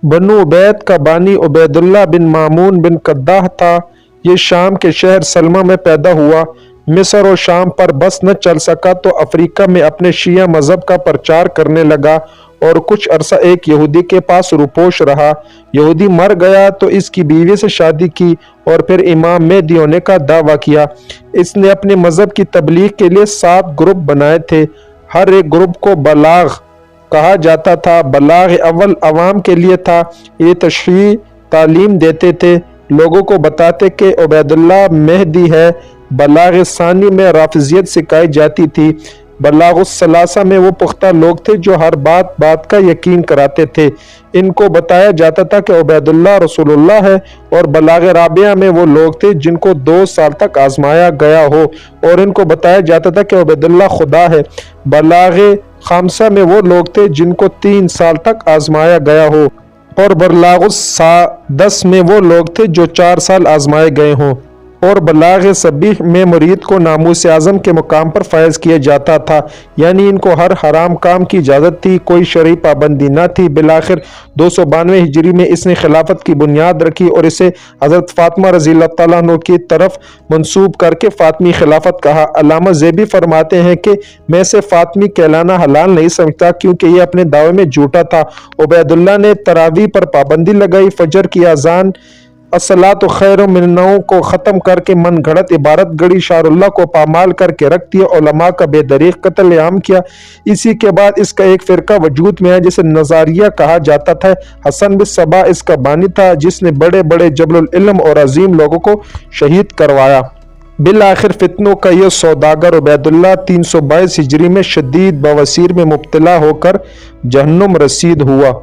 बनु उबैद का बानी उबैदुल्लाह बिन मामून बिन कद्दाह था। ये शाम के शहर सलमा में पैदा हुआ। मिस्र और शाम पर बस न चल सका तो अफ्रीका में अपने शिया मजहब का प्रचार करने लगा और कुछ अरसा एक यहूदी के पास रुपोश रहा। यहूदी मर गया तो इसकी बीवी से शादी की और फिर इमाम मेहदी होने का दावा किया। इसने अपने मजहब की तबलीग के लिए 7 ग्रुप बनाए थे। हर एक ग्रुप को बलाग कहा जाता था। बलाग अव्वल अवाम के लिए था। ये तशरीह तालीम देते थे, लोगों को बताते कि उबैदुल्लाह मेहदी है। बलाग सानी में राफिजियत सिखाई जाती थी। बलागुस्सलासा में वो पुख्ता लोग थे जो हर बात बात का यकीन कराते थे। इनको बताया जाता था कि उबैदुल्लाह रसूलुल्लाह है। और बलाग राबिया में वो लोग थे जिनको 2 साल तक आजमाया गया हो और इनको बताया जाता था कि उबैदुल्लाह खुदा है। बलाग खामसा में वो लोग थे जिनको 3 साल तक आजमाया गया हो और बलागुस्सादस में वो लोग थे जो 4 साल आजमाए गए हों। और बलाग सबीह में मुरीद को नामूस आज़म के मुकाम पर फैज किया जाता था, यानी इनको हर हराम काम की इजाज़त थी, कोई शरई पाबंदी न थी। बिलाखिर 292 हिजरी में इसने खिलाफत की बुनियाद रखी और इसे हज़रत फ़ातिमा रज़ियल्लाहु तआला अन्हा की तरफ मंसूब करके फ़ातिमी खिलाफत कहा। अल्लामा ज़ेबी फरमाते हैं कि मैं इसे फ़ातिमी कहलाना हलाल नहीं समझता क्योंकि ये अपने दावे में झूठा था। उबैदुल्लाह ने तरावी पर पाबंदी लगाई, फजर की अजान अस्सलातु खैरुम मिनन्नौम को ख़त्म करके मन घड़त इबारत गढ़ी, शारुल्लाह को पामाल करके रख दिया, उलमा का बेदरीग कत्ल आम किया। इसी के बाद इसका एक फ़िरका वजूद में है जिसे नज़ारिया कहा जाता था। हसन बिन सबा इसका बानी था जिसने बड़े बड़े जबलुल इल्म और अजीम लोगों को शहीद करवाया। बिल आखिर फितनों का यह सौदागर उबैदुल्लाह 322 हिजरी में शदीद बवासीर में मुब्तला होकर जहन्नुम रसीद हुआ।